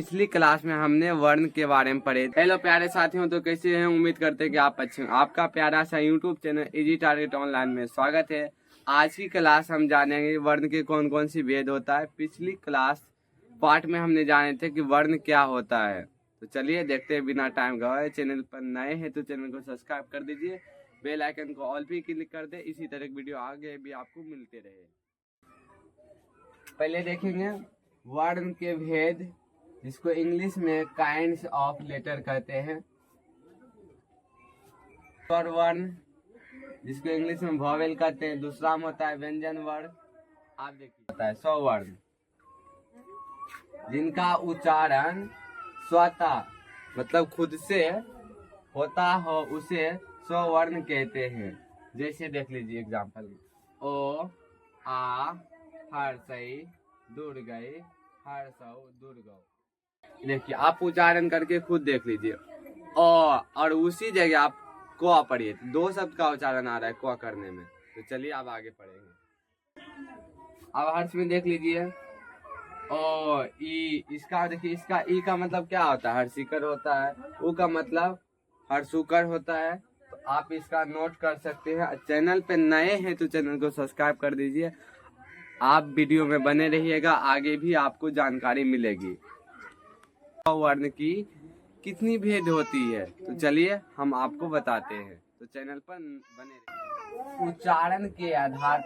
पिछली क्लास में हमने वर्ण के बारे में पढ़े। हेलो प्यारे साथियों, तो कैसे हैं? उम्मीद करते हैं कि आप अच्छे हैं। आपका प्यारा सा YouTube channel easy target online में स्वागत है। आज की क्लास हम जानेंगे वर्ण के कौन कौन सी भेद होता है। पिछली क्लास पार्ट में हमने जाने थे कि वर्ण क्या होता है। तो चलिए देखते हैं बिना टाइम गवाए। चैनल पर नए हैं तो चैनल को सब्सक्राइब कर दीजिए, बेल आइकन को ऑल पे क्लिक कर दे। इसी तरह की वीडियो आगे भी आपको मिलते रहे। पहले देखेंगे वर्ण के भेद, जिसको इंग्लिश में काइंड्स ऑफ लेटर कहते हैं। स्वर वर्ण, जिसको इंग्लिश में वॉवेल कहते हैं। दूसरा में होता है व्यंजन वर्ण। आप देखिए होता है स्ववर्ण, जिनका उच्चारण स्वतः मतलब खुद से होता हो उसे स्ववर्ण कहते हैं। जैसे देख लीजिए एग्जाम्पल, ओ आ हर्षई दुर्गई हर्षौ दुर्गौ। देखिए आप उच्चारण करके खुद देख लीजिए। और उसी जगह आप क पढ़िए, दो शब्द का उच्चारण आ रहा है क करने में। तो चलिए आप आगे पढ़ेंगे। अब हर्ष में देख लीजिए ओ ई, इसका देखिए, इसका ई का मतलब क्या होता है? हर्षिकर होता है। उ का मतलब हर्षुकर होता है। तो आप इसका नोट कर सकते हैं। चैनल पे नए हैं तो चैनल को सब्सक्राइब कर दीजिए। आप वीडियो में बने रहिएगा, आगे भी आपको जानकारी मिलेगी। वर्ण की कितनी भेद होती है तो चलिए हम आपको बताते हैं। तो चैनल पर बने रहिए। उच्चारण के आधार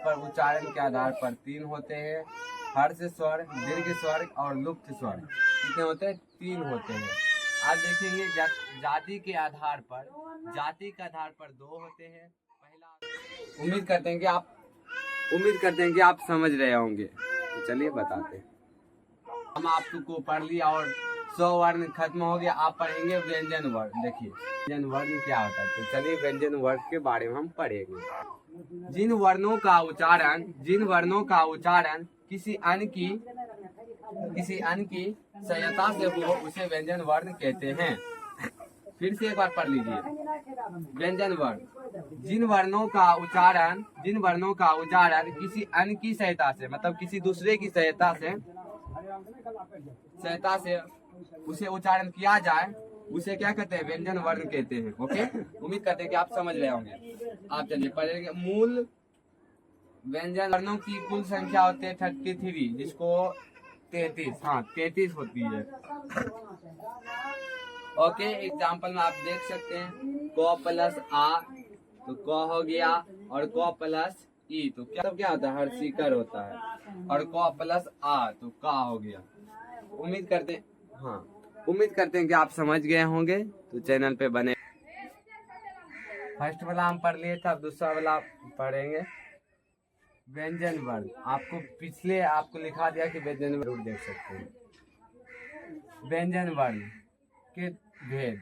पर 3 होते हैं। हर्ष स्वर, दीर्घ स्वर और लुप्त स्वर। कितने होते हैं? 3 होते हैं। आप देखेंगे जाति के आधार पर 2 होते हैं। पहला उम्मीद करते हैं कि आप समझ रहे होंगे। तो चलिए बताते हैं। हम आपको पढ़ लिया और स्ववर्ण खत्म हो गया। आप पढ़ेंगे व्यंजन वर्ण। देखिए व्यंजन वर्ण क्या होता है। तो चलिए व्यंजन वर्ण के बारे में हम पढ़ेंगे। जिन वर्णों का उच्चारण किसी अन्य की सहायता से हो उसे व्यंजन वर्ण कहते हैं। फिर से एक बार पढ़ लीजिए। व्यंजन वर्ण, जिन वर्णों का उच्चारण किसी अन्य की सहायता से, मतलब किसी दूसरे की सहायता से उसे उच्चारण किया जाए, उसे क्या कहते हैं? व्यंजन वर्ण कहते हैं। ओके, उम्मीद करते हैं कि आप समझ रहे होंगे। आप चलिए पढ़ेंगे। मूल व्यंजन वर्णों की कुल संख्या होती है 33, जिसको 33 होती है। ओके, एग्जाम्पल में आप देख सकते हैं क प्लस आ तो क हो गया, और क प्लस ई तो क्या होता है? हर्षिकर होता है। और क प्लस आ तो का हो गया। उम्मीद करते हैं कि आप समझ गए होंगे। तो चैनल पे बने। फर्स्ट वाला हम पढ़ लिए था, अब दूसरा वाला पढ़ेंगे। व्यंजन वर्ण, आपको लिखा दिया कि व्यंजन वर्ण देख सकते हैं। व्यंजन वर्ण के भेद,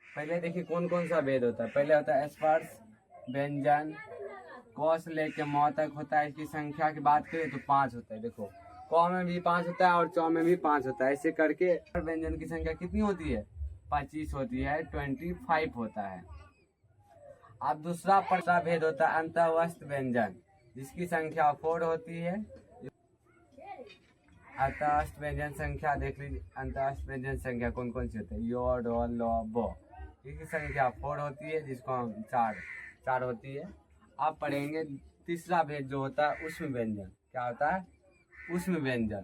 पहले देखिए कौन कौन सा भेद होता है। पहले होता है स्पर्श व्यंजन, क से लेके म तक होता है। इसकी संख्या की बात करें तो 5 होता है। देखो क में भी 5 होता है और च में भी 5 होता है। ऐसे करके व्यंजन की संख्या कितनी होती है? 25 होती है, 25 होता है। अब दूसरा भेद होता है अंतःवस्त व्यंजन, जिसकी संख्या 4 होती है। अंतःवस्त व्यंजन संख्या देख लीजिए। अंतःवस्त व्यंजन संख्या कौन कौन सी होती है? यो, डो, लो, बो। इसकी संख्या 4 होती है, जिसको हम 4 होती है। आप पढ़ेंगे तीसरा भेद जो होता है उष्म व्यंजन। क्या होता है? उष्म व्यंजन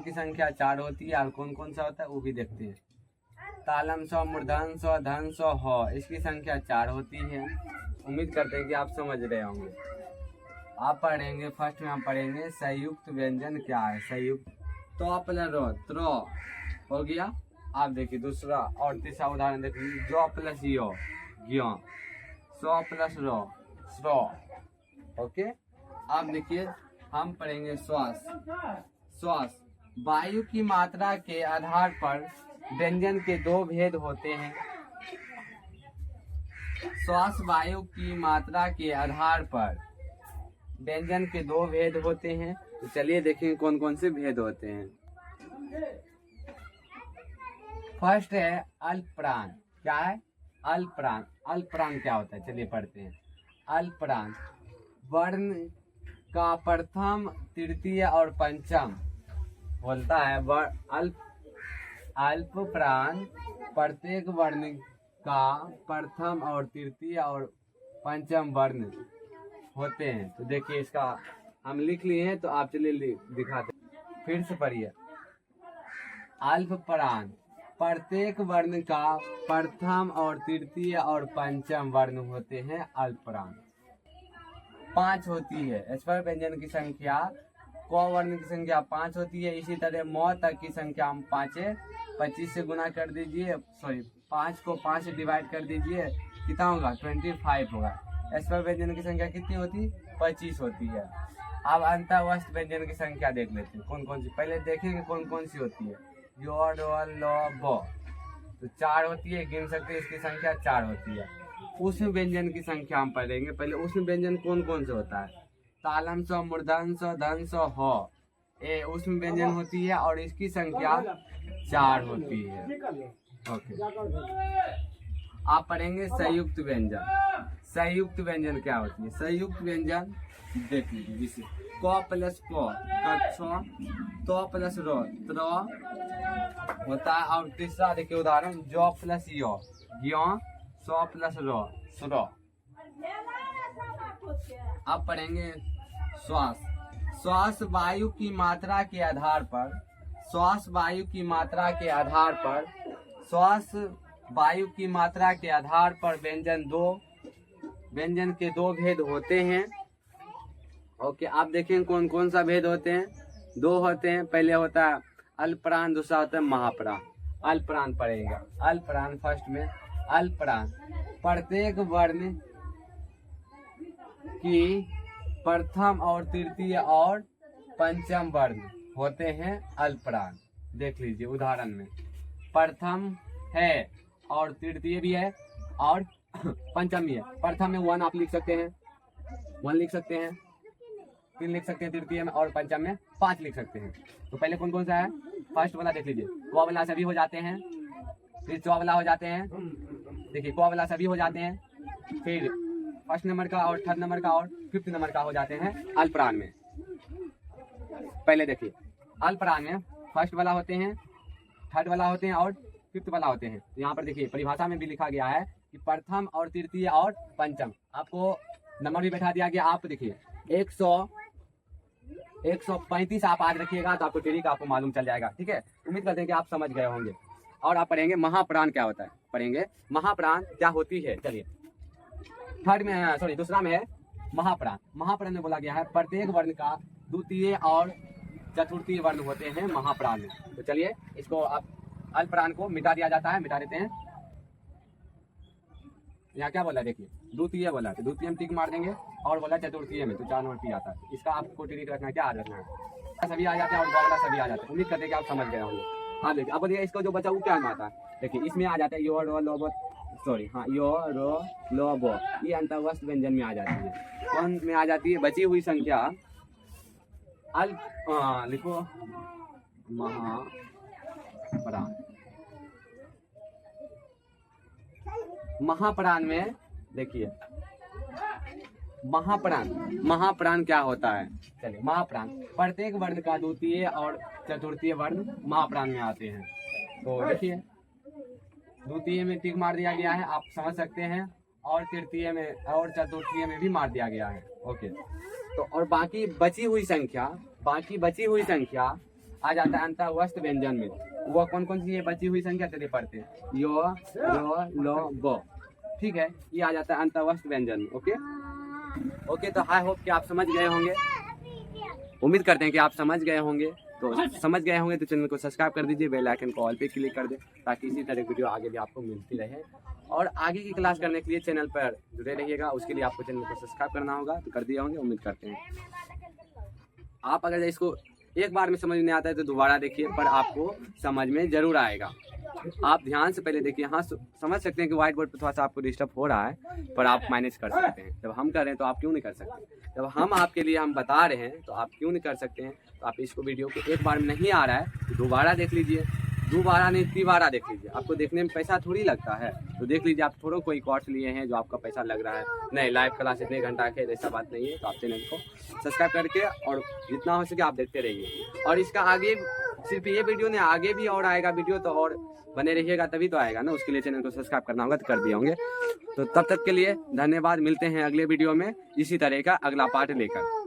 की संख्या 4 होती है। और कौन कौन सा होता है वो भी देखते हैं। तालम स्व, मूर्धन स्व, धन स्व, ह, इसकी संख्या 4 होती है। उम्मीद करते हैं कि आप समझ रहे होंगे। आप पढ़ेंगे, फर्स्ट में हम पढ़ेंगे संयुक्त व्यंजन क्या है। संयुक्त तो प्लस रो, त्रो हो गया। आप देखिए दूसरा और तीसरा उदाहरण देखिए। जो प्लस यो, ज्ञ, स्व प्लस रो, स्रो। ओके, आप देखिए हम पढ़ेंगे श्वास। वायु की मात्रा के आधार पर व्यंजन के 2 भेद होते हैं। श्वास वायु की मात्रा के आधार पर व्यंजन के 2 भेद होते हैं। तो चलिए देखेंगे कौन कौन से भेद होते हैं। फर्स्ट है अल्पप्राण। क्या है? अल्पप्राण। अल्पप्राण क्या होता है? चलिए पढ़ते हैं। अल्पप्राण वर्ण का प्रथम, तृतीय और पंचम बोलता है अल्प प्राण प्रत्येक वर्ण का प्रथम और तृतीय और पंचम वर्ण होते हैं। तो देखिए इसका हम लिख लिए हैं, तो आप चलिए दिखाते हैं। फिर से पढ़िए। अल्प प्राण प्रत्येक वर्ण का प्रथम और तृतीय और पंचम वर्ण होते हैं अल्प प्राण। 5 होती है। स्वर व्यंजन की संख्या क वर्ण की संख्या 5 होती है। इसी तरह म तक की संख्या हम 25 से गुना कर दीजिए, 5 को 5 से डिवाइड कर दीजिए, कितना होगा 25 होगा। स्वर व्यंजन की संख्या कितनी होती 25 होती है। अब अंतःवस्त व्यंजन की संख्या देख लेते हैं कौन कौन सी। पहले देखेंगे कौन कौन सी होती है। यो रो लो ब तो 4 होती है, गिन सकते हैं, इसकी संख्या 4 होती है। उष्ण व्यंजन की संख्या हम पढ़ेंगे। पहले उष्ण व्यंजन कौन कौन से होता है। तालम स, मूर्धन स, धन स, ह, ये उष्ण व्यंजन होती है और इसकी संख्या 4 होती है। ओके, आप पढ़ेंगे संयुक्त व्यंजन। संयुक्त व्यंजन क्या होती है। संयुक्त व्यंजन देख लीजिए, जिसे क प्लस क तो प्लस रो होता है। और तीसरा देखिए उदाहरण, ज प्लस य सौ प्लस रो सुरो। अब पढ़ेंगे श्वास। श्वास वायु की मात्रा के आधार पर, श्वास वायु की मात्रा के आधार पर, श्वास वायु की मात्रा के आधार पर व्यंजन के 2 भेद होते हैं। ओके, आप देखें कौन कौन सा भेद होते हैं। 2 होते हैं। पहले होता है अल्पप्राण, दूसरा होता है महाप्राण। अल्पप्राण पढ़ेगा। अल्पप्राण फर्स्ट में अल्पप्राण प्रत्येक वर्ण की प्रथम और तृतीय और पंचम वर्ण होते हैं अल्पप्राण। देख लीजिए उदाहरण में, प्रथम है और तृतीय भी है और पंचम भी है। प्रथम में 1 आप लिख सकते हैं, 1 लिख सकते हैं, 3 लिख सकते हैं तृतीय में, और पंचम में 5 लिख सकते हैं। तो पहले कौन कौन सा है। फर्स्ट वाला देख लीजिए, क वाला सभी हो जाते हैं, फिर च वाला हो जाते हैं, देखिए क वाला सभी हो जाते हैं, फिर फर्स्ट नंबर का और थर्ड नंबर का और फिफ्थ नंबर का हो जाते हैं अल्पप्राण में। पहले देखिए अल्पप्राण में फर्स्ट वाला होते हैं, थर्ड वाला होते हैं और फिफ्थ वाला होते हैं। यहाँ पर देखिए परिभाषा में भी लिखा गया है कि प्रथम और तृतीय और पंचम। आपको नंबर भी बैठा दिया गया। आप देखिए 135 आप आज रखिएगा तो आपको ट्रिक आपको मालूम चल जाएगा। ठीक है, उम्मीद करते हैं कि आप समझ गए होंगे। और आप पढ़ेंगे महाप्राण क्या होता है, पढ़ेंगे महाप्राण क्या होती है। चलिए दूसरा में है महाप्राण। महाप्राण में बोला गया है प्रत्येक वर्ण का द्वितीय और चतुर्थीय वर्ण होते हैं महाप्राण में। तो चलिए इसको आप अल्पप्राण को मिटा दिया जाता है, मिटा देते हैं। यहाँ क्या बोला देखिए, द्वितीय बोला तो द्वितीय में टिक मार देंगे, और बोला चतुर्थीय में तो 4 नंबर पी आता है। इसका आपको टिक रखना है, क्या याद रखना है, सभी आ जाते हैं और वाला सभी आ जाते हैं। उम्मीद करते हैं कि आप समझ गए होंगे। हाँ देखिए, अब बोलिए इसको जो बचा वो क्या में आता है। देखिए इसमें आ जाता है यो रो लो बो, यो रो लो बो, ये अंतःवस्त व्यंजन में आ जाती है। कौन में आ जाती है, बची हुई संख्या लिखो महाप्राण। महाप्राण में देखिए महाप्राण क्या होता है। चलिए महाप्राण प्रत्येक वर्ण का द्वितीय और चतुर्थीय वर्ण महाप्राण में आते हैं। तो देखिए द्वितीय में टिक मार दिया गया है, आप समझ सकते हैं, और तृतीय में और चतुर्थीय में भी मार दिया गया है। ओके, तो और बाकी बची हुई संख्या आ जाता है अंतःवस्त व्यंजन में। वो कौन कौन सी है बची हुई संख्या, चलिए पढ़ते हैं। यो रो लो बो, ठीक है, ये आ जाता है अंतःवस्त व्यंजन में। ओके, तो आई होप कि आप समझ गए होंगे। उम्मीद करते हैं कि आप समझ गए होंगे। तो चैनल को सब्सक्राइब कर दीजिए, बेल आइकन को ऑल पे क्लिक कर दें, ताकि इसी तरह की वीडियो आगे भी आपको मिलती रहे। और आगे की क्लास करने के लिए चैनल पर जुड़े रहिएगा। उसके लिए आपको चैनल को सब्सक्राइब करना होगा, तो कर दिए होंगे उम्मीद करते हैं। आप अगर इसको एक बार में समझ नहीं आता है तो दोबारा देखिए, पर आपको समझ में जरूर आएगा। आप ध्यान से पहले देखिए। हाँ, समझ सकते हैं कि व्हाइट बोर्ड पर थोड़ा सा आपको डिस्टर्ब हो रहा है, पर आप मैनेज कर सकते हैं। जब हम कर रहे हैं तो आप क्यों नहीं कर सकते। जब हम आपके लिए हम बता रहे हैं तो आप क्यों नहीं कर सकते हैं। तो आप इसको वीडियो को एक बार में नहीं आ रहा है तो दोबारा देख लीजिए, दोबारा नहीं तिबारा देख लीजिए। आपको देखने में पैसा थोड़ी लगता है, तो देख लीजिए। आप थोड़ा कोई कोर्स लिए हैं जो आपका पैसा लग रहा है, नहीं लाइव क्लास इतने घंटा के, ऐसा बात नहीं है। तो आप चैनल को सब्सक्राइब करके और जितना हो सके आप देखते रहिए। और इसका आगे सिर्फ ये वीडियो नहीं, आगे भी और आएगा वीडियो, तो और बने रहिएगा तभी तो आएगा ना, उसके लिए चैनल को सब्सक्राइब करना होगा, तो कर दिए होंगे। तो तब तक के लिए धन्यवाद, मिलते हैं अगले वीडियो में इसी तरह का अगला पार्ट लेकर।